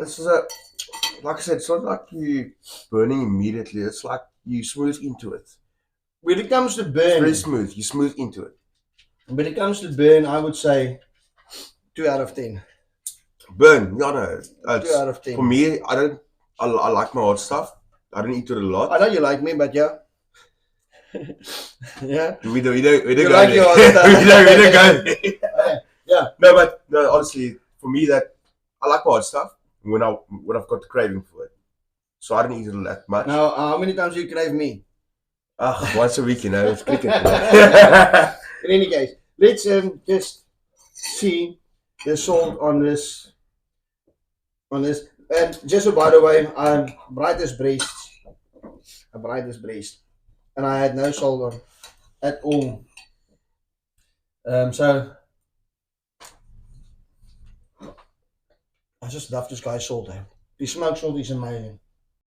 This is a, like I said, it's not like you burning immediately. It's like you smooth into it. When it comes to It's burn, very smooth. You smooth into it. when it comes to burn, I would say 2 out of 10. Burn, yeah, no. 2 out of 10. For me, I like my hot stuff. I don't eat it a lot. I know you like me, but yeah. Yeah. We don't You go like there. your hot stuff. we don't go there. Yeah. No, but no, honestly, for me, that I like my hot stuff when I've got the craving for it. So I don't eat it that much. Now, how many times do you crave me? Once a week, it's cricket. In any case, let's just see the salt on this. And just so by the way, I'm brightest breast, and I had no salt on at all. So I just love this guy's salt. The smoked salt is amazing.